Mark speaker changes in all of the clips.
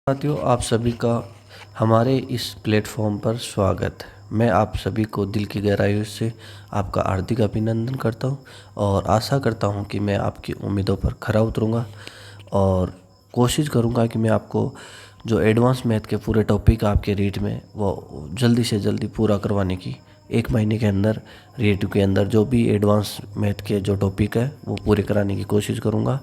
Speaker 1: साथियों, आप सभी का हमारे इस प्लेटफॉर्म पर स्वागत है। मैं आप सभी को दिल की गहराइयों से आपका हार्दिक अभिनंदन करता हूं और आशा करता हूं कि मैं आपकी उम्मीदों पर खरा उतरूंगा और कोशिश करूंगा कि मैं आपको जो एडवांस मैथ के पूरे टॉपिक आपके रीड में वो जल्दी से जल्दी पूरा करवाने की 1 महीने के अंदर रीड के अंदर जो भी एडवांस मैथ के जो टॉपिक है वो पूरे कराने की कोशिश करूँगा।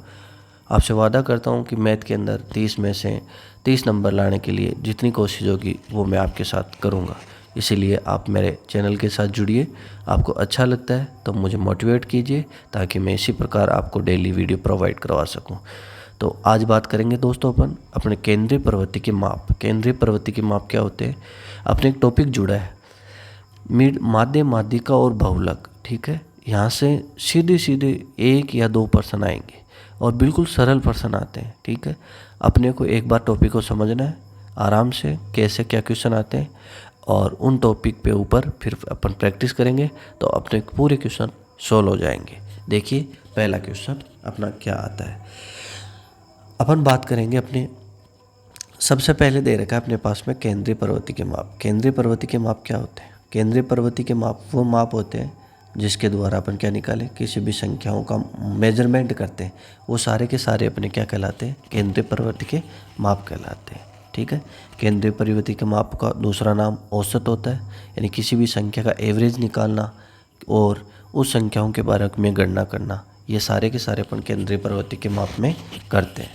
Speaker 1: आपसे वादा करता हूँ कि मैथ के अंदर 30 में से 30 नंबर लाने के लिए जितनी कोशिश होगी वो मैं आपके साथ करूँगा। इसीलिए आप मेरे चैनल के साथ जुड़िए। आपको अच्छा लगता है तो मुझे मोटिवेट कीजिए ताकि मैं इसी प्रकार आपको डेली वीडियो प्रोवाइड करवा सकूँ। तो आज बात करेंगे दोस्तों अपन अपने केंद्रीय प्रवृत्ति के माप। केंद्रीय प्रवृत्ति के माप क्या होते हैं? अपने एक टॉपिक जुड़ा है माध्य, माध्यिका और बहुलक। ठीक है, यहाँ से सीधे सीधे 1 या 2 प्रश्न आएंगे और बिल्कुल सरल प्रश्न आते हैं। ठीक है, अपने को एक बार टॉपिक को समझना है आराम से, कैसे क्या क्वेश्चन आते हैं और उन टॉपिक पे ऊपर फिर अपन प्रैक्टिस करेंगे तो अपने पूरे क्वेश्चन सॉल्व हो जाएंगे। देखिए पहला क्वेश्चन अपना क्या आता है। अपन बात करेंगे अपने सबसे पहले दे रखा है अपने पास में केंद्रीय प्रवृत्ति के माप। केंद्रीय प्रवृत्ति के माप क्या होते हैं? केंद्रीय प्रवृत्ति के माप वो माप होते हैं जिसके द्वारा अपन क्या निकालें, किसी भी संख्याओं का मेजरमेंट करते हैं, वो सारे के सारे अपने क्या कहलाते हैं? केंद्रीय प्रवृत्ति के माप कहलाते हैं। ठीक है, केंद्रीय प्रवृत्ति के माप का दूसरा नाम औसत होता है, यानी किसी भी संख्या का एवरेज निकालना और उस संख्याओं के बारे में गणना करना, ये सारे के सारे अपन केंद्रीय प्रवृत्ति के माप में करते हैं।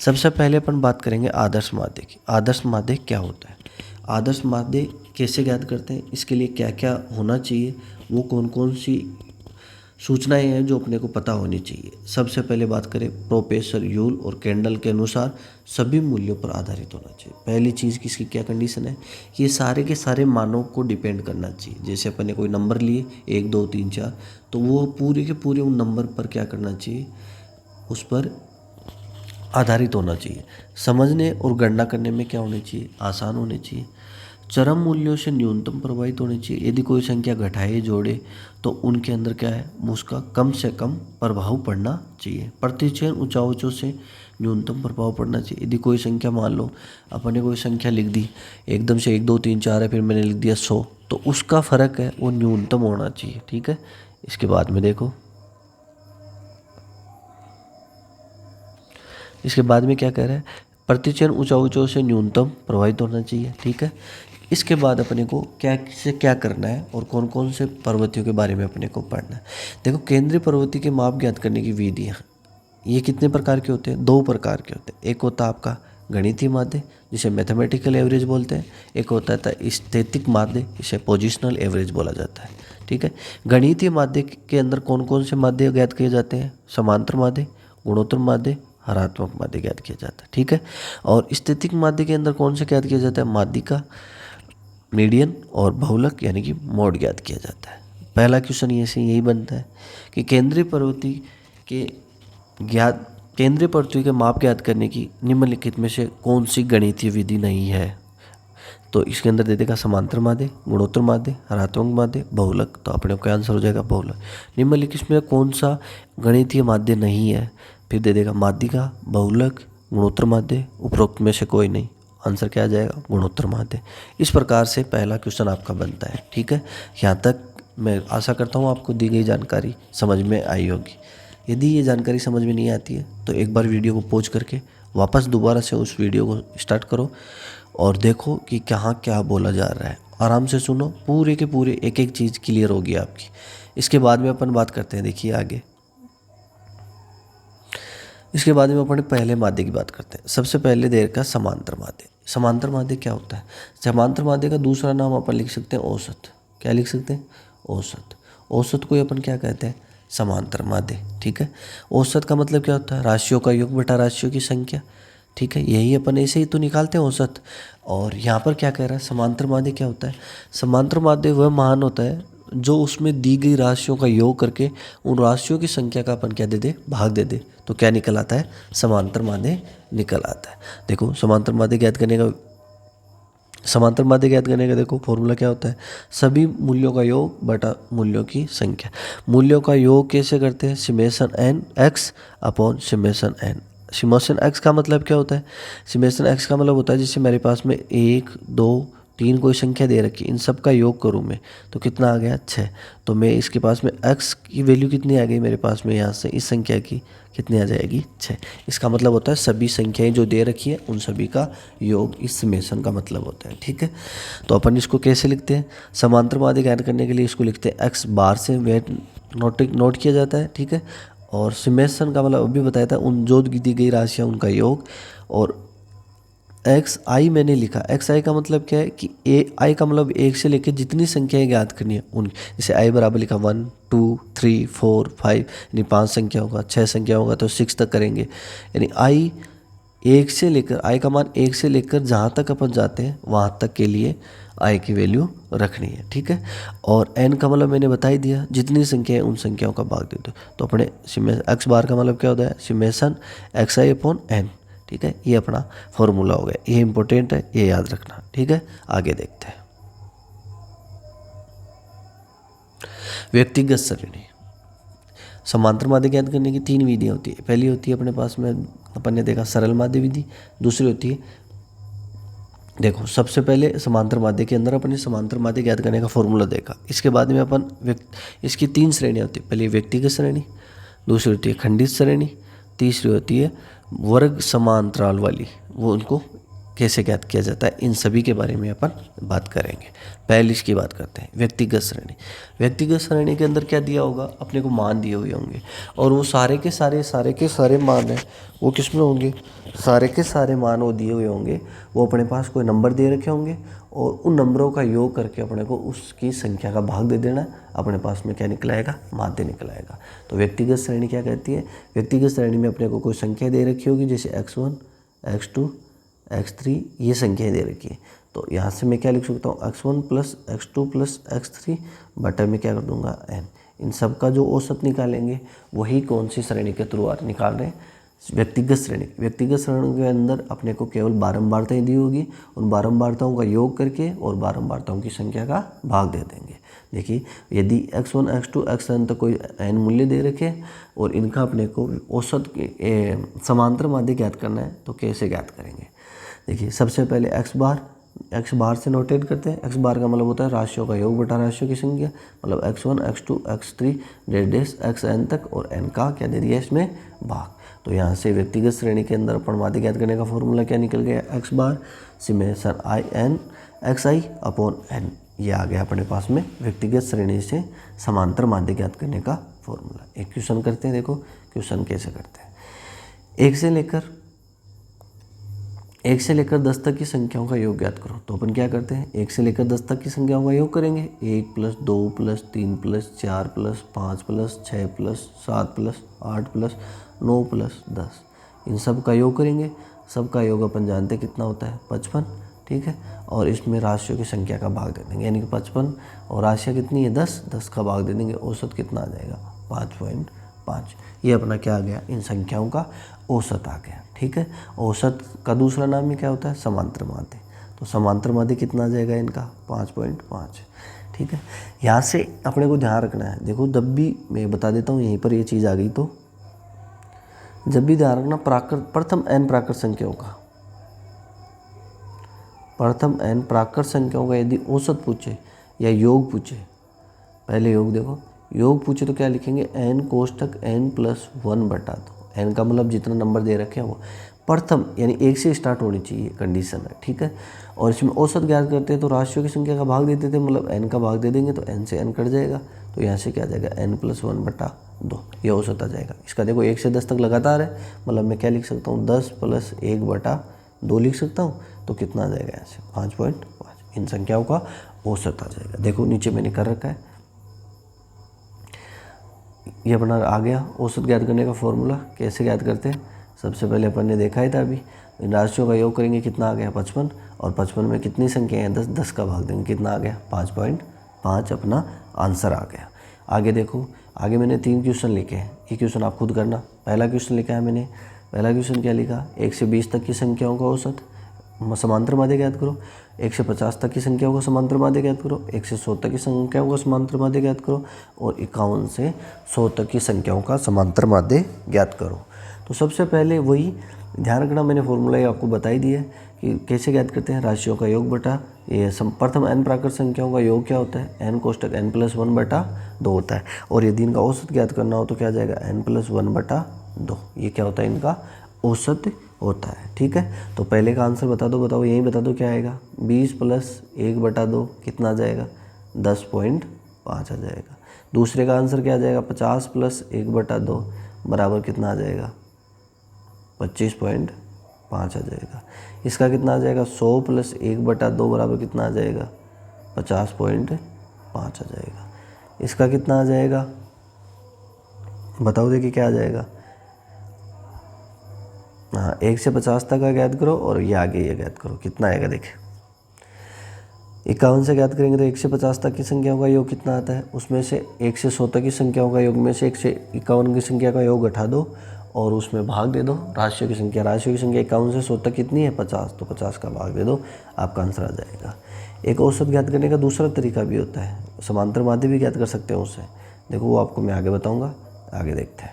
Speaker 1: सबसे पहले अपन बात करेंगे आदर्श माध्य की। आदर्श माध्य क्या होता है? आदर्श माध्य कैसे ज्ञात करते हैं, इसके लिए क्या क्या होना चाहिए, वो कौन कौन सी सूचनाएं हैं जो अपने को पता होनी चाहिए। सबसे पहले बात करें प्रोफेसर यूल और कैंडल के अनुसार सभी मूल्यों पर आधारित होना चाहिए। पहली चीज़ की इसकी क्या कंडीशन है कि ये सारे के सारे मानों को डिपेंड करना चाहिए। जैसे अपन ने कोई नंबर लिए 1 2 3 4, तो वो पूरे के पूरे उन नंबर पर क्या करना चाहिए, उस पर आधारित होना चाहिए। समझने और गणना करने में क्या होनी चाहिए, आसान होने चाहिए। चरम मूल्यों से न्यूनतम प्रभावित होनी चाहिए। यदि कोई संख्या घटाए जोड़े तो उनके अंदर क्या है, उसका कम से कम प्रभाव पड़ना चाहिए। प्रतिचयन ऊंचाऊंचों से न्यूनतम प्रभाव पड़ना चाहिए। यदि कोई संख्या मान लो अपन ने कोई संख्या लिख दी, एकदम से 1 2 3 4 है, फिर मैंने लिख दिया 100, तो उसका फर्क है वो न्यूनतम होना चाहिए। ठीक है, इसके बाद में देखो, इसके बाद में क्या कह रहा है, प्रतिचयन ऊंचाऊंचों से न्यूनतम प्रभावित होना चाहिए। ठीक है, इसके बाद अपने को क्या से क्या करना है और कौन कौन से प्रवृत्तियों के बारे में अपने को पढ़ना है। देखो, केंद्रीय प्रवृत्ति के माप ज्ञात करने की विधियाँ ये कितने प्रकार के होते हैं? 2 प्रकार के होते हैं। एक होता है आपका गणितीय माध्य, जिसे मैथमेटिकल एवरेज बोलते हैं। एक होता है स्थैतिक माध्य, इसे पोजिशनल एवरेज बोला जाता है। ठीक है, गणितीय माध्य के अंदर कौन कौन से माध्य ज्ञात किए जाते हैं? समांतर माध्य, गुणोत्तर माध्य, हरात्मक माध्य ज्ञात किया जाता है। ठीक है, और स्थैतिक माध्य के अंदर कौन से ज्ञात किया जाता है? माध्यिका, मीडियन और बहुलक यानी कि मोड ज्ञात किया जाता है। पहला क्वेश्चन यही बनता है कि केंद्रीय प्रवृत्ति के माप ज्ञात करने की निम्नलिखित में से कौन सी गणितीय विधि नहीं है? तो इसके अंदर दे देगा समांतर माध्य, गुणोत्तर माध्य, हरात्मक माध्य, बहुलक। तो अपने को आंसर हो जाएगा बहुलक। निम्नलिखित में कौन सा गणितीय माध्य नहीं है? फिर दे देगा माध्यिका, बहुलक, गुणोत्तर माध्य, उपरोक्त में से कोई नहीं। आंसर क्या आ जाएगा? गुणोत्तर माध्य। इस प्रकार से पहला क्वेश्चन आपका बनता है। ठीक है, यहाँ तक मैं आशा करता हूँ आपको दी गई जानकारी समझ में आई होगी। यदि ये जानकारी समझ में नहीं आती है तो एक बार वीडियो को पॉज करके वापस दोबारा से उस वीडियो को स्टार्ट करो और देखो कि कहाँ क्या बोला जा रहा है। आराम से सुनो, पूरे के पूरे एक एक चीज़ क्लियर होगी आपकी। इसके बाद में अपन बात करते हैं, देखिए आगे। इसके बाद में अपन पहले माध्य की बात करते हैं। सबसे पहले देर का समांतर माध्य। समांतर माध्य क्या होता है? समांतर माध्य का दूसरा नाम अपन लिख सकते हैं औसत। क्या लिख सकते हैं? औसत। औसत को अपन क्या कहते हैं? समांतर माध्य। ठीक है, औसत का मतलब क्या होता है? राशियों का योग बटा राशियों की संख्या। ठीक है, यही अपन ऐसे ही तो निकालते हैं औसत। और यहाँ पर क्या कह रहा है, समांतर माध्य क्या होता है? समांतर माध्य वह मान होता है जो उसमें दी गई राशियों का योग करके उन राशियों की संख्या का अपन क्या दे दे, भाग दे दे, तो क्या निकल आता है? समांतर माध्य निकल आता है। देखो, समांतर माध्य ज्ञात करने का देखो फॉर्मूला क्या होता है? सभी मूल्यों का योग बटा मूल्यों की संख्या। मूल्यों का योग कैसे करते हैं? Summation n x upon summation n। Summation x का मतलब क्या होता है? सिमेशन एक्स का मतलब होता है जैसे मेरे पास में 1 2 3 कोई संख्या दे रखी, इन सब का योग करूँ मैं तो कितना आ गया 6। तो मैं इसके पास में एक्स की वैल्यू कितनी आ गई मेरे पास में, यहाँ से इस संख्या की कितनी आ जाएगी 6। इसका मतलब होता है सभी संख्याएं जो दे रखी है उन सभी का योग इस समेशन का मतलब होता है। ठीक है, तो अपन इसको कैसे लिखते हैं? समांतर माध्य ज्ञात करने के लिए इसको लिखते हैं एक्स बार से वेट नोट किया जाता है। ठीक है, और समेशन का मतलब अभी बताया था उन जो दी गई राशियाँ उनका योग। और एक्स आई मैंने लिखा, एक्स आई का मतलब क्या है कि ए आई का मतलब एक से लेकर जितनी संख्याएं ज्ञात करनी है उन, जैसे आई बराबर लिखा 1 2 3 4 5, यानी 5 संख्या होगा, 6 संख्या होगा तो 6 तक करेंगे। यानी आई एक से लेकर, आई का मान एक से लेकर जहाँ तक अपन जाते हैं वहाँ तक के लिए आई की वैल्यू रखनी है। ठीक है, और एन का मतलब मैंने बता ही दिया, जितनी संख्या है उन संख्याओं का भाग दे दो। तो अपने एक्स बार का मतलब क्या होता है? सिमेशन एक्स आई अपॉन एन। ठीक है, ये अपना फॉर्मूला हो गया, ये इंपॉर्टेंट है, ये याद रखना। ठीक है, आगे देखते हैं। व्यक्तिगत श्रेणी। समांतर माध्य ज्ञात करने की 3 विधियाँ होती है। पहली होती है अपने पास में अपन ने देखा सरल माध्य विधि, दूसरी होती है, देखो सबसे पहले समांतर माध्य के अंदर अपने समांतर माध्य ज्ञात करने का फॉर्मूला देखा। इसके बाद में अपन इसकी 3 श्रेणियाँ होती है। पहली व्यक्तिगत श्रेणी, दूसरी होती है खंडित श्रेणी, तीसरी होती है वर्ग समांतराल वाली। वो उनको कैसे ज्ञात किया जाता है, इन सभी के बारे में अपन बात करेंगे। पहले इसकी बात करते हैं व्यक्तिगत श्रेणी। व्यक्तिगत श्रेणी के अंदर क्या दिया होगा? अपने को मान दिए हुए होंगे, और वो सारे के सारे मान हैं वो किस में होंगे? सारे के सारे मान वो दिए हुए होंगे, वो अपने पास कोई नंबर दे रखे होंगे, और उन नंबरों का योग करके अपने को उसकी संख्या का भाग दे देना, अपने पास में क्या निकल आएगा? माध्य निकल आएगा। तो व्यक्तिगत श्रेणी क्या कहती है? व्यक्तिगत श्रेणी में अपने को कोई संख्या दे रखी होगी, जैसे x1 x2 x3 ये संख्याएं दे रखी है। तो यहाँ से मैं क्या लिख सकता हूँ? x1 plus x2 plus x3 बटा में क्या कर दूंगा n। इन सब का जो औसत निकालेंगे वही कौन सी श्रेणी के थ्रू निकाल रहे हैं? व्यक्तिगत श्रेणी। व्यक्तिगत श्रेणी के अंदर अपने को केवल बारंबारताएं दी होगी, उन बारंबारताओं का योग करके और बारंबारताओं की संख्या का भाग दे देंगे। देखिए, यदि x1 x2 xn तक कोई n मूल्य दे रखे और इनका अपने को औसत समांतर माध्य ज्ञात करना है तो कैसे ज्ञात करेंगे? देखिए, सबसे पहले एक्स बार से नोटेट करते हैं। एक्स बार का मतलब होता है राशियों का योग बटा राशियों की संख्या, मतलब x1 x2 x3 डेस xn तक, और n का क्या दे दिया इसमें? भाग। तो यहाँ से व्यक्तिगत श्रेणी के अंदर अपन माध्य ज्ञात करने का फॉर्मूला क्या निकल गया? X bar summation i n x i upon n. ये आ गया अपने पास में व्यक्तिगत श्रेणी से समांतर माध्य ज्ञात करने का फॉर्मूला। एक क्वेश्चन करते हैं, देखो क्वेश्चन कैसे करते हैं। 1 से लेकर 10 तक की संख्याओं का योग ज्ञात करो। तो अपन क्या करते हैं? 1 से लेकर 10 तक की संख्याओं का योग करेंगे। 1 plus 2 plus 3 plus 4 plus 5 plus 6 plus 7 plus 8 plus 9 plus 10, इन सब का योग करेंगे। सब का योग अपन जानते हैं कितना होता है? 55। ठीक है, और इसमें राशियों की संख्या का भाग दे देंगे, यानी कि 55 और राशियाँ कितनी है? 10 का भाग दे देंगे। औसत कितना आ जाएगा? 5.5। ये अपना क्या आ गया? इन संख्याओं का औसत आ गया। ठीक है, औसत का दूसरा नाम ही क्या होता है? समांतर माध्य। तो समांतर माध्य कितना आ जाएगा इनका? 5.5। ठीक है, यहाँ से अपने को ध्यान रखना है। देखो, जब भी मैं बता देता हूँ यहीं पर ये चीज़ आ गई, तो जब भी ध्यान रखना प्रथम n प्राकृत संख्याओं का यदि औसत पूछे या योग पूछे, पहले योग देखो, योग पूछे तो क्या लिखेंगे? n कोष्ठक n प्लस 1 बटा 2। n का मतलब जितना नंबर दे रखे हैं वो प्रथम यानी 1 से स्टार्ट होनी चाहिए, कंडीशन है। ठीक है, और इसमें औसत ज्ञात करते हैं तो राशियों की संख्या का भाग देते थे, मतलब n का भाग दे देंगे तो n से n कट जाएगा, तो यहाँ से क्या आ जाएगा? n प्लस 1 बटा 2, ये औसत आ जाएगा। इसका देखो 1 से 10 तक लगातार है, मतलब मैं क्या लिख सकता हूँ? 10 प्लस 1 बटा 2 लिख सकता हूँ, तो कितना आ जाएगा? यहाँ से 5.5। इन संख्याओं का औसत आ जाएगा। देखो नीचे मैंने कर रखा है, ये अपना आ गया औसत ज्ञात करने का फॉर्मूला। कैसे ज्ञात करते हैं? सबसे पहले अपन ने देखा ही था अभी, इन राशियों का योग करेंगे, कितना आ गया? 55, और 55 में कितनी संख्या है? 10 का भाग देंगे, कितना आ गया? 5.5 अपना आंसर आ गया। आगे देखो, आगे मैंने 3 क्वेश्चन लिखे हैं, ये क्वेश्चन आप खुद करना। पहला क्वेश्चन लिखा है मैंने, पहला क्वेश्चन क्या लिखा? 1 से 20 तक की संख्याओं का औसत समांतर माध्य ज्ञात करो। 1 से 50 तक की संख्याओं का समांतर माध्य ज्ञात करो। 1 से 100 तक की संख्याओं का समांतर माध्य ज्ञात करो, और 51 से 100 तक की संख्याओं का समांतर माध्य ज्ञात करो। तो सबसे पहले वही ध्यान रखना, मैंने फॉर्मूला ये आपको बता ही दिया है कि कैसे ज्ञात करते हैं। राशियों का योग बटा ये प्रथम n प्राकृत संख्याओं का योग क्या होता है, n कोष्टक n+1 बटा 2 होता है। और यदि इनका औसत ज्ञात करना हो तो क्या जाएगा, n+1 बटा 2। ये क्या होता है, इनका औसत होता है। ठीक है, तो पहले का आंसर बता दो, बताओ यही बता दो क्या आएगा, 20 + 1 बटा 2 कितना आ जाएगा, 10.5 आ जाएगा। दूसरे का आंसर क्या आ जाएगा, 50 + 1 बटा 2 बराबर कितना आ जाएगा, 25.5 आ जाएगा। इसका कितना आ जाएगा, 100 + 1 बटा 2 बराबर कितना आ जाएगा, 50.5 आ जाएगा। इसका कितना आ जाएगा, बताओ देखिए क्या आ जाएगा। हाँ, 1 से 50 तक का ज्ञात करो और ये आगे ये ज्ञात करो, कितना आएगा देखिए। 51 से ज्ञात करेंगे तो 1 से 50 तक की संख्याओं का योग कितना आता है, उसमें से 1 से 100 तक की संख्याओं का योग में से 1 से 51 की संख्या का योग घटा दो और उसमें भाग दे दो राशियों की संख्या। राशियों की संख्या 51 से 100 तक कितनी है, 50, तो 50 का भाग दे दो, आपका आंसर आ जाएगा। एक औसत ज्ञात करने का दूसरा तरीका भी होता है, समांतर माध्य भी ज्ञात कर सकते हैं उससे। देखो वो आपको मैं आगे बताऊँगा, आगे देखते हैं।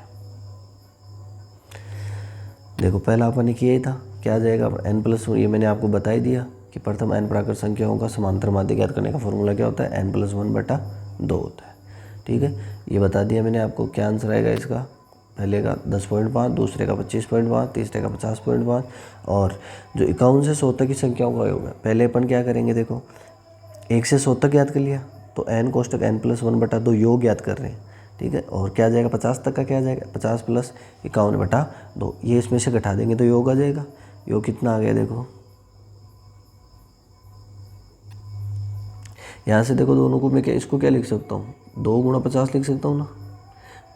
Speaker 1: देखो पहला अपन किया ही था, क्या आ जाएगा, n+1, ये मैंने आपको बता ही दिया कि प्रथम n प्राकृत संख्याओं का समांतर माध्य ज्ञात करने का फॉर्मूला क्या होता है, n+1 बटा 2 होता है। ठीक है, ये बता दिया मैंने आपको। क्या आंसर आएगा इसका, पहले का 10.5, दूसरे का 25.5, तीसरे का 50.5 और जो 51 से 100 तक की संख्याओं का योग है। पहले अपन क्या करेंगे, देखो 1 से 100 तक याद कर लिया तो n कोष्टक n+1 बटा 2 योग याद कर रहे हैं। ठीक है, और क्या आ जाएगा, 50 तक का क्या आ जाएगा, 50 + 51 बटा 2, ये इसमें से घटा देंगे तो योग आ जाएगा। योग कितना आ गया, देखो यहाँ से देखो दोनों को मैं क्या, इसको क्या लिख सकता हूँ, 2 × 50 लिख सकता हूँ ना।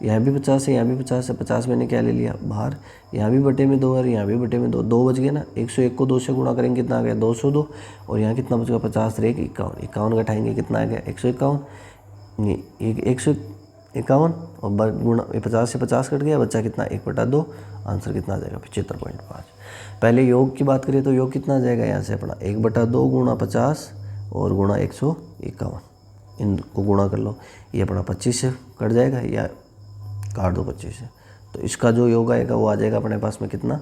Speaker 1: यहाँ भी 50 है, यहाँ भी 50 है, 50 मैंने क्या ले लिया बाहर, यहाँ भी बटे में 2 और यहाँ भी बटे में 2, 2 बच गए ना। 101 को 2 से गुणा करेंगे कितना आ गया, 202, और यहाँ कितना बचेगा, 50 × 1 51, 51 घटाएंगे कितना आ गया, 151, ये 151 और गुणा 50 से 50 कट गया, बच्चा कितना 1/2, आंसर कितना आ जाएगा 75.5। पहले योग की बात करें तो योग कितना आ जाएगा, यहाँ से अपना 1/2 गुणा 50 और गुणा 151, इनको गुणा कर लो, ये अपना 25 से कट जाएगा या काट दो 25 से, तो इसका जो योग आएगा वो आ जाएगा अपने पास में कितना।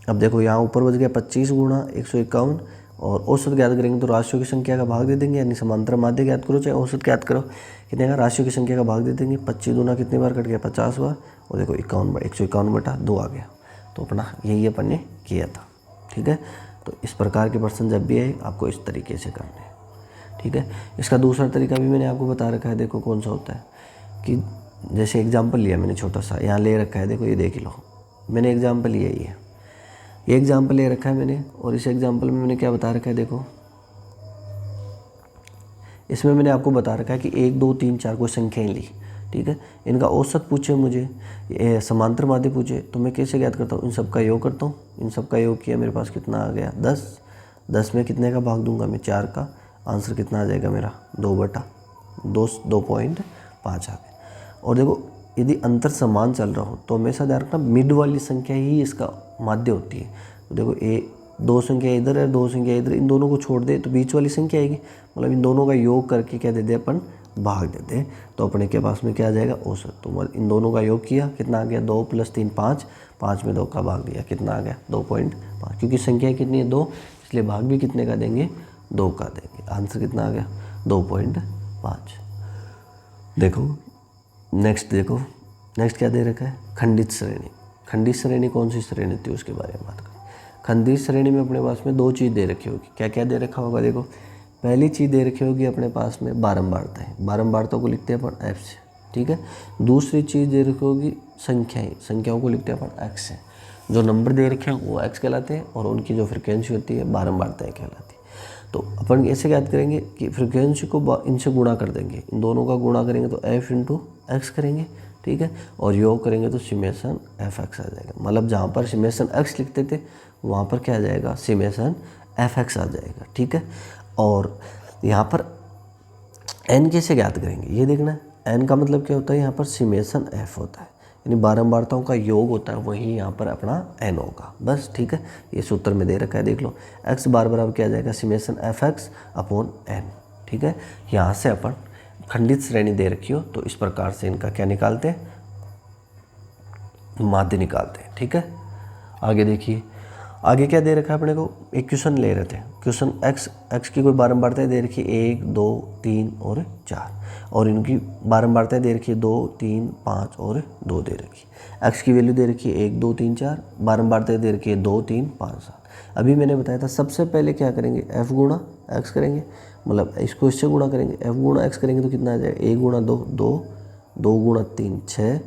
Speaker 1: अब देखो यहाँ ऊपर बच गया 25 गुणा 151 और औसत ज्ञात करेंगे तो राशियों की संख्या का भाग दे देंगे, यानी समांतर माध्य ज्ञात करो चाहे औसत ज्ञात करो, कितने का, राशियों की संख्या का भाग दे देंगे। 25 दूना कितनी बार कट गया, 50 बार, और देखो 151 बटा 2 आ गया। तो अपना यही अपन ने किया था। ठीक है, तो इस प्रकार के प्रश्न जब भी आए आपको इस तरीके से करने हैं। ठीक है, इसका दूसरा तरीका भी मैंने आपको बता रखा है, देखो कौन सा होता है कि जैसे एग्जाम्पल लिया मैंने छोटा सा, यहाँ ले रखा है, देखो ये देख लो, मैंने एग्जाम्पल लिया ये एग्जाम्पल ले रखा है मैंने, और इस एग्जाम्पल में मैंने क्या बता रखा है, देखो इसमें मैंने आपको बता रखा है कि 1 2 3 4 कोई संख्याएं ली। ठीक है, इनका औसत पूछे मुझे, समांतर माध्य पूछे, तो मैं कैसे ज्ञात करता हूँ, इन सब का योग करता हूँ। इन सब का योग किया, मेरे पास कितना आ गया 10, 10 में कितने का भाग दूंगा मैं, 4 का, आंसर कितना आ जाएगा मेरा 2/2.5 आ गया। और देखो यदि अंतर समान चल रहा हो तो हमेशा ध्यान रखना मिड वाली संख्या ही इसका माध्य होती है। तो देखो 2 संख्या इधर है, 2 संख्या इधर, इन दोनों को छोड़ दे तो बीच वाली संख्या आएगी, मतलब इन दोनों का योग करके क्या दे दे अपन, भाग देते हैं, तो अपने के पास में क्या आ जाएगा, औसत। तो इन दोनों का योग किया, कितना आ गया, 2 + 3 5, 5 में 2 का भाग दिया, कितना आ गया 2.5, क्योंकि संख्या कितनी है 2, इसलिए भाग भी कितने का देंगे, 2 का देंगे। आंसर कितना आ गया 2.5। देखो नेक्स्ट, देखो नेक्स्ट क्या दे रखा है, खंडित श्रेणी। खंडित श्रेणी कौन सी श्रेणी थी उसके बारे में बात करें। खंडित श्रेणी में अपने पास में 2 चीज़ दे रखी होगी। क्या क्या दे रखा होगा, देखो पहली चीज़ दे रखी होगी अपने पास में बारंबारता है, बारंबारता को लिखते हैं अपन f से। ठीक है, दूसरी चीज़ दे रखी होगी संख्याएं, संख्याओं को लिखते हैं अपन x से। जो नंबर दे रखे हैं वो x कहलाते हैं और उनकी जो फ्रिक्वेंसी होती है बारंबारताएँ कहलाती है। तो अपन ऐसे याद करेंगे कि फ्रिक्वेंसी को इनसे गुणा कर देंगे, इन दोनों का गुणा करेंगे तो f × x करेंगे। ठीक है, और योग करेंगे तो सिमेशन fx आ जाएगा, मतलब जहाँ पर सिमेशन x लिखते थे वहाँ पर क्या आ जाएगा, सिमेशन fx आ जाएगा। ठीक है, और यहाँ पर n कैसे ज्ञात करेंगे, ये देखना, n का मतलब क्या होता है, यहाँ पर सिमेशन f होता है, यानी बारंबारताओं का योग होता है, वही यहाँ पर अपना n होगा बस। ठीक है, ये सूत्र में दे रखा है, देख लो, x बार बराबर क्या आ जाएगा, सिमेशन fx/n। ठीक है, यहाँ से अपन खंडित श्रेणी दे रखी हो तो इस प्रकार से इनका क्या निकालते हैं, माध्य निकालते हैं। ठीक है, आगे देखिए, आगे क्या दे रखा है अपने को, एक क्वेश्चन ले रहे थे, क्वेश्चन एक्स की कोई बारंबारताएं दे रखी है 1 2 3 और 4, और इनकी बारंबारताएं दे रखी है 2 3 5 और 2 दे रखी है। एक्स की वैल्यू दे रखी है 1 2 3 4, बारंबारताएं दे रखी है 2 3 5 7। अभी मैंने बताया था सबसे पहले क्या करेंगे, एफ गुणा एक्स करेंगे, मतलब इसको इससे गुणा करेंगे, एफ गुणा एक्स करेंगे तो कितना आ जाएगा, 1 गुणा 2 2, 2 गुणा 3 6,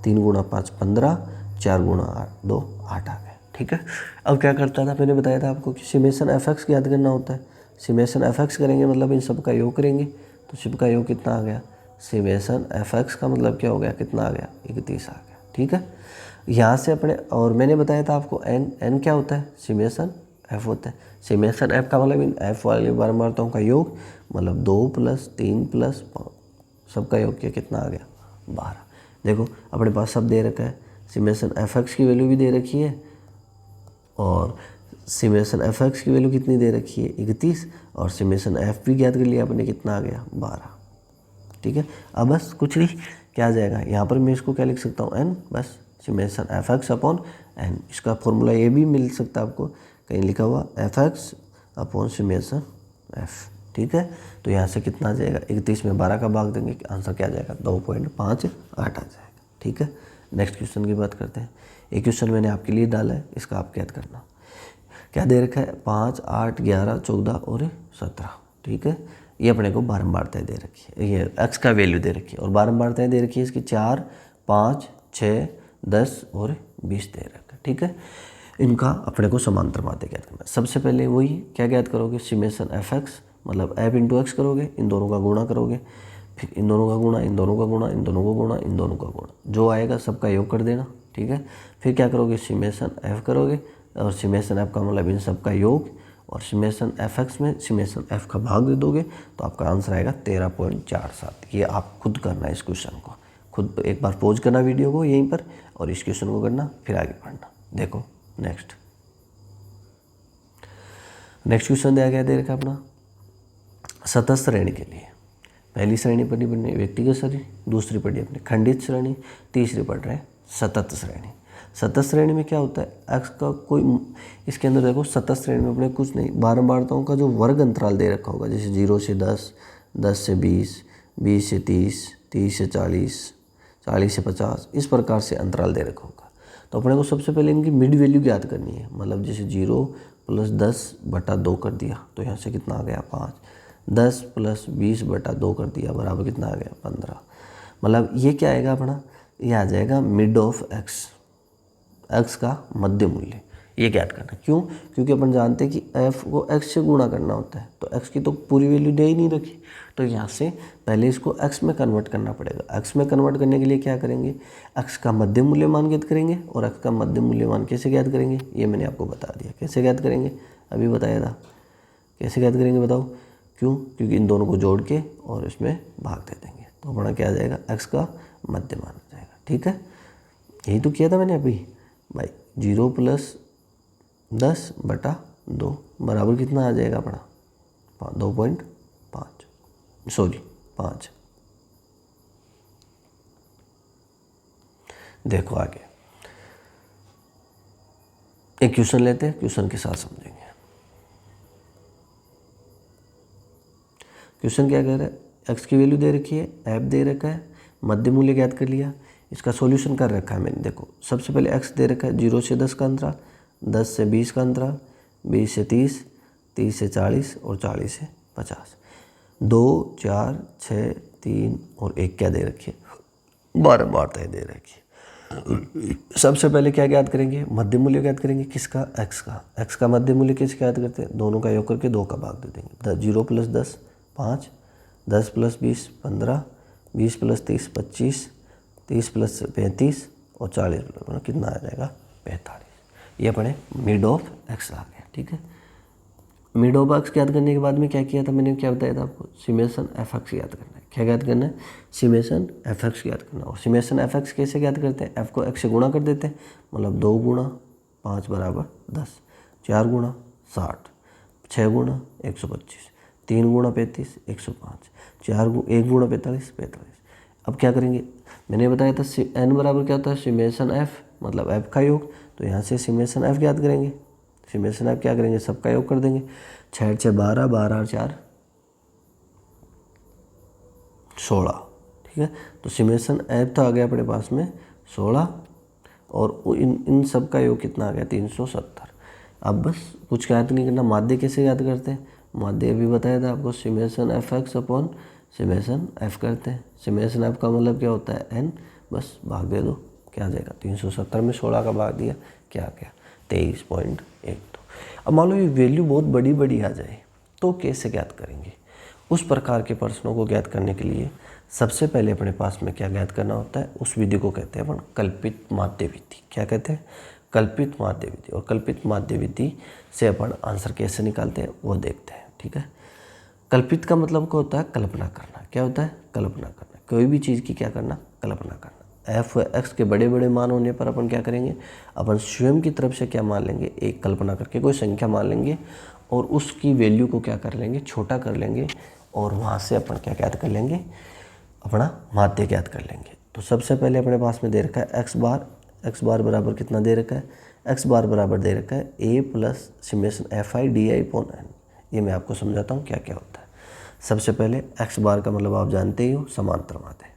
Speaker 1: 3 गुणा 5 15, 4 गुणा 2 8 आ गया। ठीक है, अब क्या करता था, मैंने बताया था आपको कि समेशन एफ एक्स याद करना होता है। समेशन एफ एक्स करेंगे मतलब इन सब का योग करेंगे, तो सब का योग कितना आ गया, समेशन एफ एक्स का मतलब क्या हो गया, कितना आ गया, 31 आ गया। ठीक है, यहाँ से अपने, और मैंने बताया था आपको एन क्या होता है, समेशन एफ होता है। समेशन एफ का मतलब इन एफ वाली बारंबारताओं का योग, मतलब 2 + 3 + 5 सबका योग किया, कितना आ गया, 12। देखो अपने पास सब दे रखा है, समेशन एफ एक्स की वैल्यू भी दे रखी है और समेशन एफ एक्स की वैल्यू कितनी दे रखी है, 31, और समेशन एफ भी ज्ञात कर लिया आपने, कितना आ गया, 12। ठीक है, अब बस कुछ नहीं, क्या आ जाएगा यहाँ पर, मैं इसको क्या लिख सकता हूँ, एन, बस summation f x upon n. इसका फॉर्मूला ये भी मिल सकता है आपको, कहीं लिखा हुआ f x upon summation f. ठीक है, तो यहाँ से कितना आ जाएगा, 31 में 12 का भाग देंगे, आंसर क्या आ जाएगा, 2.58 आ जाएगा। ठीक है, नेक्स्ट क्वेश्चन की बात करते हैं। एक क्वेश्चन मैंने आपके लिए डाला है, इसका आप याद करना। क्या दे रखा है, 5 8 11 14 और 17। ठीक है, ये अपने को बारंबारताएं दे रखी है, ये एक्स का वैल्यू दे रखी है, और बारंबारताएं दे रखी है इसकी 4 5 6 10 और 20 दे रखा है। ठीक है, इनका अपने को समांतर माध्य ज्ञात करना है। सबसे पहले वही क्या ज्ञात करोगे, समेशन एफ एक्स, मतलब एफ इंटू एक्स करोगे, इन दोनों का गुणा करोगे, फिर इन दोनों का गुणा, इन दोनों का गुणा, इन दोनों का गुणा, इन दोनों का गुणा, जो आएगा सबका योग कर देना। ठीक है, फिर क्या करोगे, समेशन एफ करोगे, और समेशन एफ का मतलब इन सब का योग, और समेशन एफ एक्स में समेशन एफ का भाग दे दोगे तो आपका आंसर आएगा 13.47। ये आप खुद करना है, इस क्वेश्चन को खुद एक बार पॉज करना वीडियो को यहीं पर, और इस क्वेश्चन को करना, फिर आगे पढ़ना। देखो नेक्स्ट क्वेश्चन दिया गया, दे रखा अपना सतत श्रेणी के लिए। पहली श्रेणी पढ़नी व्यक्तिगत श्रेणी, दूसरी पढ़ी अपनी खंडित श्रेणी, तीसरी पढ़ रहे हैं सतत श्रेणी। सतत श्रेणी में क्या होता है, एक्स का कोई, इसके अंदर देखो सतत श्रेणी में अपने कुछ नहीं, बारंबारताओं का जो वर्ग अंतराल दे रखा होगा, जैसे 0 से 10, 10 से 20, 20 से 30, 30 से 40, 40 से 50, इस प्रकार से अंतराल दे रखा होगा। तो अपने को सबसे पहले इनकी मिड वैल्यू ज्ञात करनी है, मतलब जैसे 0 + 10/2 कर दिया तो यहाँ से कितना आ गया, 5, 10 + 20/2 कर दिया बराबर कितना आ गया, 15। मतलब ये क्या आएगा अपना, ये आ जाएगा मिड ऑफ एक्स, एक्स का मध्य मूल्य, ये ज्ञात करना। क्यों, क्योंकि अपन जानते हैं कि एफ को एक्स से गुणा करना होता है, तो एक्स की तो पूरी वैल्यू दे ही नहीं रखी, तो यहाँ से पहले इसको एक्स में कन्वर्ट करना पड़ेगा। एक्स में कन्वर्ट करने के लिए क्या करेंगे, एक्स का मध्य मूल्य मान ज्ञात करेंगे, और एक्स का मध्य मूल्य मान कैसे ज्ञात करेंगे, ये मैंने आपको बता दिया कैसे ज्ञात करेंगे, अभी बताया था कैसे ज्ञात करेंगे, बताओ। क्यों, क्योंकि इन दोनों को जोड़ के और इसमें भाग दे देंगे, तो अपना क्या आ जाएगा, एक्स का मध्य मान आ जाएगा। ठीक है, यही तो किया था मैंने अभी भाई, 0 + 10/2 बराबर कितना आ जाएगा अपना, 2.5 सॉरी 5। देखो आगे एक क्वेश्चन लेते हैं, क्वेश्चन के साथ समझेंगे। क्वेश्चन क्या कह रहा है, एक्स की वैल्यू दे रखी है, एफ दे रखा है, मध्य मूल्य ज्ञात कर लिया, इसका सॉल्यूशन कर रखा है मैंने। देखो सबसे पहले एक्स दे रखा है 0 से 10 का अंतराल, 10 से 20 का अंतराल, 20 से 30, 30 से 40 और 40 से 50। 2 4 6 3 और 1 क्या दे रखी है, बारंबारताएं दे रखी है। सबसे पहले क्या ज्ञात करेंगे, मध्य मूल्य ज्ञात करेंगे, किसका, एक्स का। एक्स का मध्य मूल्य किस ज्ञात करते हैं, दोनों का योग करके 2 का भाग दे देंगे। 0 + 10 5, 10 + 20 15, 20 + 30 25, 30 + 35 और 40 कितना आ जाएगा, 45। ये अपने मिड ऑफ एक्स आ गया। ठीक है, मिड ऑफ एक्स ज्ञात करने के बाद में क्या किया था मैंने, क्या बताया था आपको, समेशन एफ एक्स ज्ञात करना है। क्या ज्ञात करना है, समेशन एफ एक्स ज्ञात करना। और समेशन एफ एक्स कैसे ज्ञात करते हैं, एफ को एक्स से गुणा कर देते हैं, मतलब 2 × 5 = 10, 4 × 60, 6 × 125, 3 × 35 105, 1 × 45 45। अब क्या करेंगे, मैंने बताया था एन बराबर क्या होता है, समेशन एफ मतलब f का योग, तो यहाँ से समेशन f ज्ञात करेंगे। समेशन f क्या करेंगे, सबका योग कर देंगे। 6 6 12, 12 और 4 16, ठीक है। तो समेशन f तो आ गया अपने पास में 16 और इन सब का योग कितना आ गया 370। अब बस कुछ याद नहीं करना। माध्य कैसे याद करते हैं, माध्य अभी बताया था आपको, summation f x upon summation F करते हैं। समेशन एफ का मतलब क्या होता है एन, बस भाग दे दो, क्या आ जाएगा 370 में 16 का भाग दिया, क्या आ गया 23.12। अब मान लो ये वैल्यू बहुत बड़ी बड़ी आ जाए तो कैसे ज्ञात करेंगे। उस प्रकार के प्रश्नों को ज्ञात करने के लिए सबसे पहले अपने पास में क्या ज्ञात करना होता है, उस विधि को कहते हैं अपन कल्पित माध्य विधि। क्या कहते हैं, कल्पित माध्य विधि। और कल्पित माध्य विधि से अपन आंसर कैसे निकालते हैं वो देखते हैं, ठीक है। कल्पित का मतलब क्या होता है, कल्पना करना। क्या होता है, कल्पना करना। कोई भी चीज़ की क्या करना, कल्पना करना। एफ एक्स के बड़े बड़े मान होने पर अपन क्या करेंगे, अपन स्वयं की तरफ से क्या मान लेंगे, एक कल्पना करके कोई संख्या मान लेंगे और उसकी वैल्यू को क्या कर लेंगे, छोटा कर लेंगे और वहाँ से अपन क्या ज्ञात कर लेंगे, अपना माध्य ज्ञात कर लेंगे। तो सबसे पहले अपने पास में दे रखा है एक्स बार बराबर कितना दे रखा है, एक्स बार बराबर दे रखा है a plus summation f i d i upon n. ये मैं आपको समझाता हूँ क्या क्या होता है। सबसे पहले एक्स बार का मतलब आप जानते ही हो, समांतर माध्य,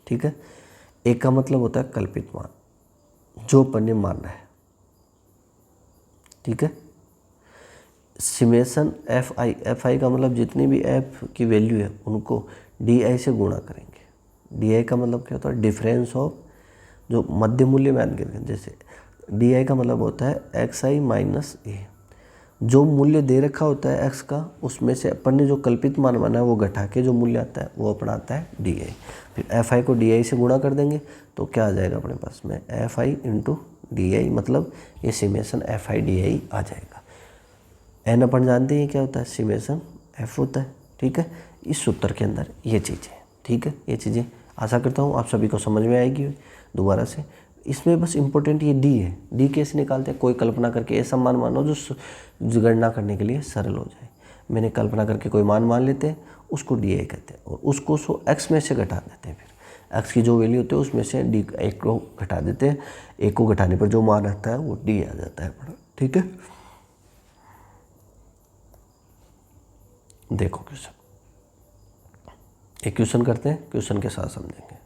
Speaker 1: ठीक है। एक का मतलब होता है कल्पित मान, जो अपन ने मानना है, ठीक है। समेशन एफ आई का मतलब जितनी भी एफ की वैल्यू है उनको डी आई से गुणा करेंगे। डी आई का मतलब क्या होता है, डिफरेंस ऑफ जो मध्य मूल्य मान के, जैसे डी आई का मतलब होता है एक्स आई माइनस ए। जो मूल्य दे रखा होता है एक्स का, उसमें से अपन ने जो कल्पित मान माना है वो घटा के जो मूल्य आता है वो अपना आता है डी आई। फिर एफ आई को डी आई से गुणा कर देंगे तो क्या आ जाएगा अपने पास में, f i into d i, मतलब ये summation f i d i आ जाएगा। एन अपन जानते हैं क्या होता है, समेशन एफ होता है, ठीक है। इस सूत्र के अंदर ये चीज़ें, ठीक है, ये चीज़ें आशा करता हूँ आप सभी को समझ में आएगी दोबारा से। इसमें बस इम्पोर्टेंट ये डी है। डी कैसे निकालते हैं, कोई कल्पना करके ऐसा मान मानो जो गणना करने के लिए सरल हो जाए। मैंने कल्पना करके कोई मान मान लेते हैं, उसको डी आई कहते हैं और उसको एक्स में से घटा देते हैं। फिर एक्स की जो वैल्यू होती है उसमें से डी एक को घटा देते हैं। एक को घटाने पर जो मान आता है वो डी आ जाता है अपना, ठीक है। देखो क्वेश्चन, एक क्वेश्चन करते हैं, क्वेश्चन के साथ समझेंगे।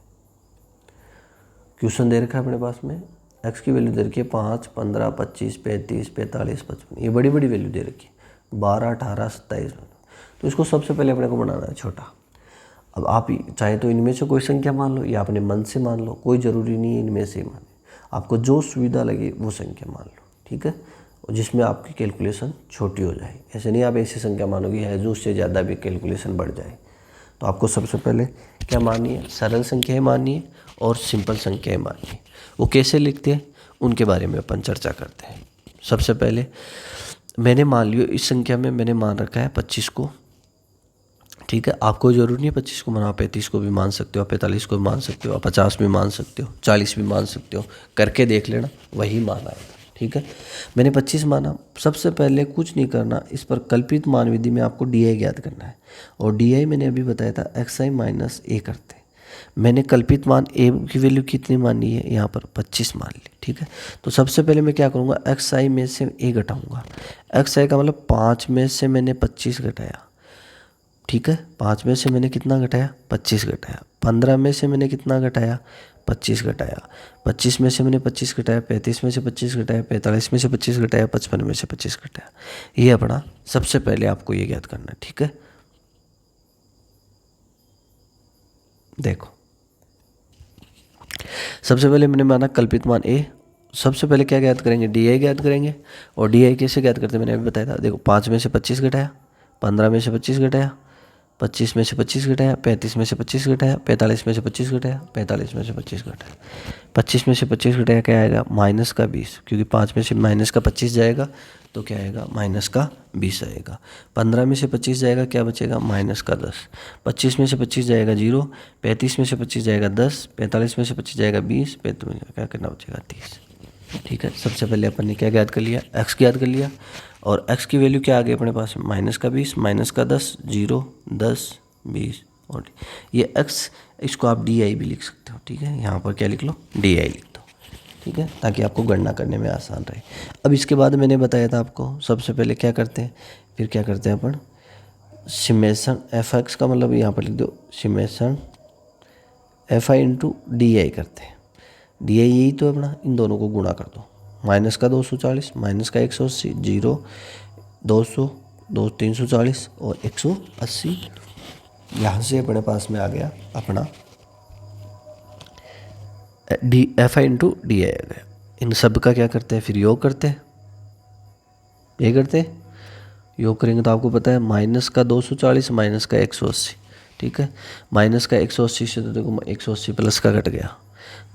Speaker 1: क्वेश्चन दे रखा है अपने पास में, एक्स की वैल्यू दे रखी है 5, 15, 25, 35, 45, 55, ये बड़ी बड़ी वैल्यू दे रखी है, 12, 18, 27। तो इसको सबसे पहले अपने को बनाना है छोटा। अब आप चाहे तो इनमें से कोई संख्या मान लो या अपने मन से मान लो, कोई ज़रूरी नहीं है इनमें से ही माने, आपको जो सुविधा लगे वो संख्या मान लो, ठीक है। और जिसमें आपकी कैलकुलेशन छोटी हो जाए, ऐसे नहीं आप ऐसी संख्या मानोगे है जो उससे ज़्यादा भी कैलकुलेशन बढ़ जाए। तो आपको सबसे पहले क्या माननी है, सरल संख्याएँ माननी है और सिंपल संख्याएँ माननी है। वो कैसे लिखते हैं उनके बारे में अपन चर्चा करते हैं। सबसे पहले मैंने मान लियो इस संख्या में मैंने मान रखा है 25 को, ठीक है। आपको जरूरी नहीं है 25 को माना, 35 को भी मान सकते हो, 45 को भी मान सकते हो, 50 भी मान सकते हो, 40 भी मान सकते हो, करके देख लेना वही मान आएगा, ठीक है। मैंने 25 माना, सबसे पहले कुछ नहीं करना, इस पर कल्पित मान विधि में आपको डी आई ज्ञात करना है। और डी आई मैंने अभी बताया था एक्स आई माइनस ए करते। मैंने कल्पित मान ए की वैल्यू कितनी मानी है, यहाँ पर 25 मान ली, ठीक है। तो सबसे पहले मैं क्या करूँगा, एक्स आई में से ए घटाऊँगा। एक्स आई का मतलब 5 में से मैंने 25 घटाया, ठीक है। 5 में से मैंने कितना घटाया, 25 घटाया। 15 में से मैंने कितना घटाया, 25 घटाया। 25 में से मैंने 25 घटाया, 35 में से 25 घटाया, 45 में से 25 घटाया, 55 में से 25 घटाया। ये अपना सबसे पहले आपको ये ज्ञात करना है, ठीक है। देखो सबसे पहले मैंने माना कल्पित मान ए, सबसे पहले क्या ज्ञात करेंगे, डी आई ज्ञात करेंगे। और डी आई कैसे ज्ञात करते हैं मैंने अभी बताया था। देखो 5 में से 25 घटाया, 15 में से 25 घटाया, 25 में से 25 घटाया, 35 में से 25 घटाया, 45 में से 25 घटाया, 45 में से 25 घटाया, 25 में से 25 घटाया, क्या आएगा माइनस का 20, क्योंकि 5 में से माइनस का 25 जाएगा तो क्या आएगा माइनस का 20 आएगा। 15 में से 25 जाएगा, क्या बचेगा माइनस का 10। 25 में से 25 जाएगा 0, 35 में से 25 जाएगा 10, 45 में से 25 जाएगा 20, 35 में क्या करना बचेगा 30, ठीक है। सबसे पहले अपन ने क्या ज्ञात कर लिया, एक्स ज्ञात कर लिया। और x की वैल्यू क्या आ गई अपने पास, माइनस का 20, माइनस का 10, 0, 10, 20 और ये x, इसको आप डी भी लिख सकते हो, ठीक है। यहाँ पर क्या लिख लो, डी लिख दो, ठीक है, ताकि आपको गणना करने में आसान रहे। अब इसके बाद मैंने बताया था आपको, सबसे पहले क्या करते हैं, फिर क्या करते हैं अपन, समेशन एफ एक्स का मतलब यहाँ पर लिख दो summation f i into d आई करते हैं। डी आई यही तो अपना, इन दोनों को गुणा कर दो, माइनस का 240 माइनस का 180, 0 200 2 340 और 180। यहाँ से अपने पास में आ गया अपना d f i into d i आ गया। इन सब का क्या करते हैं, फिर योग करते हैं, ये करते हैं, योग करेंगे तो आपको पता है माइनस का 240 माइनस का 180, ठीक है। माइनस का 180 से तो देखो 180 प्लस का कट गया,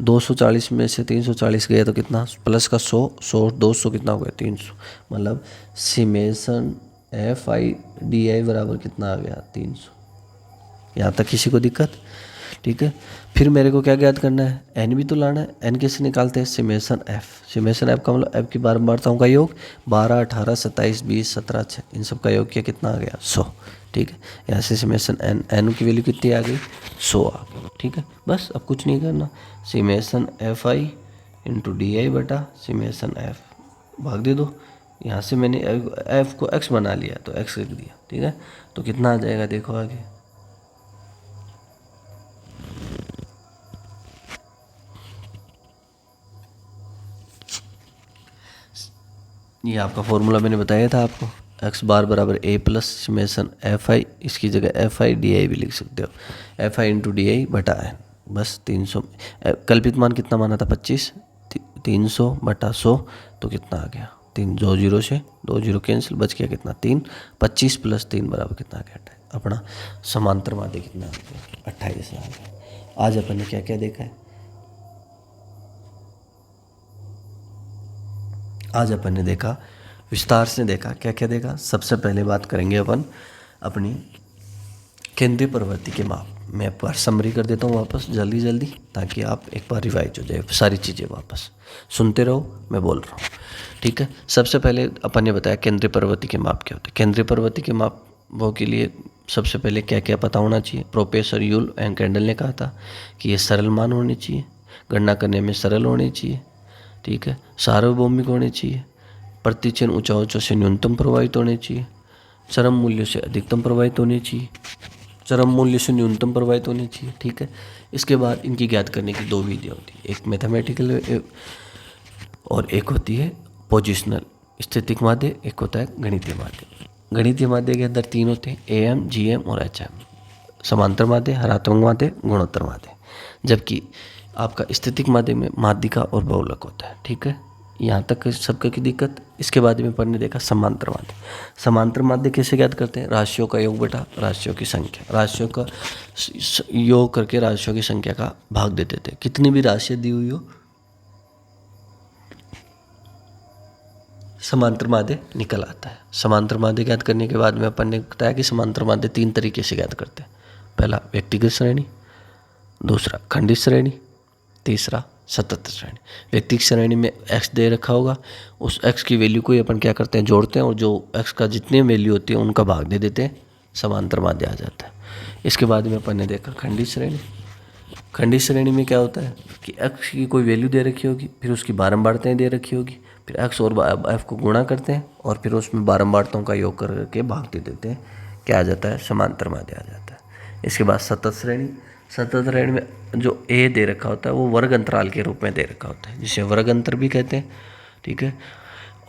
Speaker 1: 240 में से 340 गया तो कितना, प्लस का 100 100 200 कितना हो गया 300, मतलब समेशन एफ आई डी आई बराबर कितना आ गया 300। यहाँ तक किसी को दिक्कत, ठीक है। फिर मेरे को क्या ज्ञात करना है, एन भी तो लाना है, एन कैसे निकालते हैं, समेशन एफ, समेशन एफ का मतलब एफ की बारंबारताओं का योग, 12 18 27 20 17 6, इन सब का योग किया कितना आ गया 100, ठीक है। यहाँ से समेशन एन, एन की वैल्यू कितनी आ गई 100 आ गई, ठीक है। बस अब कुछ नहीं करना, summation f i into d आई बटा समेशन एफ, भाग दे दो। यहाँ से मैंने एफ को एक्स बना लिया तो एक्स लिख दिया, ठीक है। तो कितना आ जाएगा देखो आगे, ये आपका फॉर्मूला मैंने बताया था आपको, एक्स बार बराबर ए प्लस समेशन एफ आई, इसकी जगह एफ आई डी आई भी लिख सकते हो, एफ आई इंटू डी आई बटा एन, बस 300। कल्पित मान कितना माना था 25, 300 बटा 100 तो कितना आ गया 3, 2 जीरो से 2 जीरो कैंसिल, बच गया कितना 3, 25 प्लस 3 बराबर कितना आ गया, अपना समांतर माध्य कितना आ गया 28 आ गया। आज अपन ने क्या क्या देखा है, आज अपन ने देखा, विस्तार से देखा, क्या क्या देखा। सबसे पहले बात करेंगे अपन अपनी केंद्रीय प्रवृत्ति के माप। मैं एक बार समरी कर देता हूँ वापस जल्दी जल्दी, ताकि आप एक बार रिवाइज हो जाए सारी चीज़ें, वापस सुनते रहो मैं बोल रहा हूँ, ठीक है। सबसे पहले अपन ने बताया केंद्रीय प्रवृत्ति के माप क्या होते हैं। केंद्रीय प्रवृत्ति के माप वो के लिए सबसे पहले क्या क्या पता होना चाहिए। प्रोफेसर यूल एंड कैंडल ने कहा था कि ये सरल मान होने चाहिए, गणना करने में सरल होने चाहिए, ठीक है, सार्वभौमिक होने चाहिए, प्रतिचिह्न ऊंचाई से न्यूनतम प्रभावित होने चाहिए, चरम मूल्य से अधिकतम प्रभावित होने चाहिए, चरम मूल्य से न्यूनतम प्रभावित होने चाहिए, ठीक है। इसके बाद इनकी ज्ञात करने की दो विधियाँ होती है, एक मैथमेटिकल और एक होती है पोजिशनल स्थितिक माध्य, एक होता है गणितीय माध्य। गणितीय माध्य के अंदर 3 होते हैं, AM, GM और HM, समांतर माध्य, हरात्मक माध्य, गुणोत्तर माध्य। जबकि आपका स्थितिक माध्य में माध्यिका और बहुलक होता है, ठीक है। यहाँ तक सबका की दिक्कत। इसके बाद में पढ़ने देखा समांतर माध्य। समांतर माध्य कैसे ज्ञात करते हैं, राशियों का योग बटा राशियों की संख्या, राशियों का योग करके राशियों की संख्या का भाग दे देते हैं। कितनी भी राशि दी हुई हो समांतर माध्य निकल आता है। समांतर माध्य ज्ञात करने के बाद में अपन ने बताया कि समांतर माध्य 3 तरीके से ज्ञात करते हैं। पहला व्यक्तिगत श्रेणी, दूसरा खंडित श्रेणी, तीसरा सतत श्रेणी। व्यक्तिगत श्रेणी में x दे रखा होगा, उस x की वैल्यू को ही अपन क्या करते हैं जोड़ते हैं, और जो x का जितनी वैल्यू होती है उनका भाग दे देते हैं, समांतर माध्य आ जाता है। इसके बाद में अपन ने देखा खंडित श्रेणी। खंडित श्रेणी में क्या होता है कि x की कोई वैल्यू दे रखी होगी, फिर उसकी बारंबारताएं दे रखी होगी, फिर x और f को गुणा करते हैं और फिर उसमें बारंबारताओं का योग करके भाग दे देते हैं, क्या आ जाता है, समांतर माध्य आ जाता है। इसके बाद सतत श्रेणी। सतत श्रेणी में जो a दे रखा होता है वो वर्ग अंतराल के रूप में दे रखा होता है, जिसे वर्ग अंतर भी कहते हैं, ठीक है।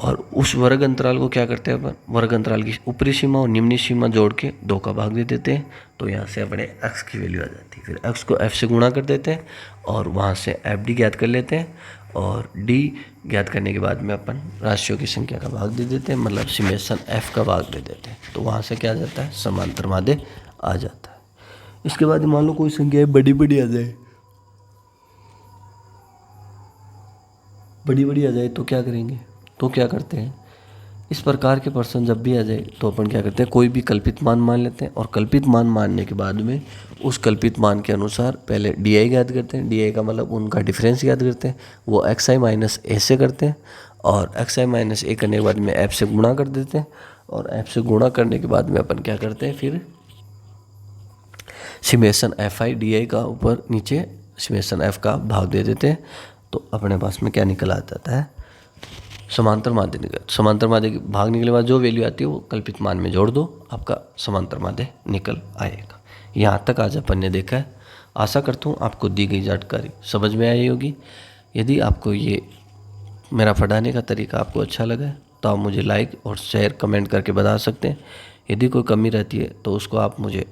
Speaker 1: और उस वर्ग अंतराल को क्या करते हैं अपन, वर्ग अंतराल की ऊपरी सीमा और निम्न सीमा जोड़ के 2 का भाग दे देते हैं, तो यहाँ से अपने x की वैल्यू आ जाती है। फिर x को f से गुणा कर देते हैं और वहाँ से FD ज्ञात कर लेते हैं, और D ज्ञात करने के बाद में अपन राशियों की संख्या का भाग दे देते हैं, मतलब समेशन f का भाग दे देते हैं, तो वहाँ से क्या आ जाता है, समांतर माध्य आ जाता है। इसके बाद मान लो कोई संख्या बड़ी बड़ी आ जाए, बड़ी बड़ी आ जाए तो क्या करेंगे, तो क्या करते हैं, इस प्रकार के प्रश्न जब भी आ जाए तो अपन क्या करते हैं, कोई भी कल्पित मान मान लेते हैं, और कल्पित मान मानने के बाद में उस कल्पित मान के अनुसार पहले DI ज्ञात करते हैं, DI का मतलब उनका डिफरेंस ज्ञात करते हैं, वो XI माइनस A से करते हैं, और XI माइनस A करने के बाद में F से गुणा कर देते हैं, और F से गुणा करने के बाद में अपन क्या करते हैं, फिर समेशन FI/DI का ऊपर नीचे समेशन F का भाग दे देते हैं तो अपने पास में क्या निकल आ जाता है, समांतर माध्य निकल। समांतर माध्य के भाग निकलने के बाद जो वैल्यू आती है वो कल्पित मान में जोड़ दो, आपका समांतर माध्य निकल आएगा। यहाँ तक आज अपन ने देखा है। आशा करता हूँ आपको दी गई जानकारी समझ में आई होगी। यदि आपको ये मेरा पढ़ाने का तरीका आपको अच्छा लगा तो आप मुझे लाइक और शेयर कमेंट करके बता सकते हैं। यदि कोई कमी रहती है तो उसको आप मुझे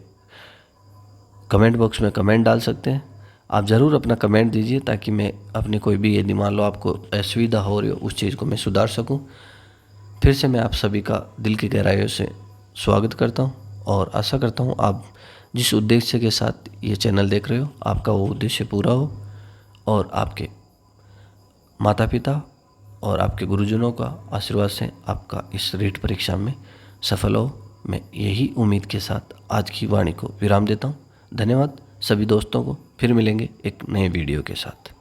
Speaker 1: कमेंट बॉक्स में कमेंट डाल सकते हैं। आप ज़रूर अपना कमेंट दीजिए ताकि मैं अपनी कोई भी, यदि मान लो आपको असुविधा हो रही हो, उस चीज़ को मैं सुधार सकूं। फिर से मैं आप सभी का दिल की गहराइयों से स्वागत करता हूं और आशा करता हूं आप जिस उद्देश्य के साथ ये चैनल देख रहे हो आपका वो उद्देश्य पूरा हो और आपके माता पिता और आपके गुरुजनों का आशीर्वाद से आपका इस रीट परीक्षा में सफल हो। मैं यही उम्मीद के साथ आज की वाणी को विराम देता हूँ। धन्यवाद सभी दोस्तों को। फिर मिलेंगे एक नए वीडियो के साथ।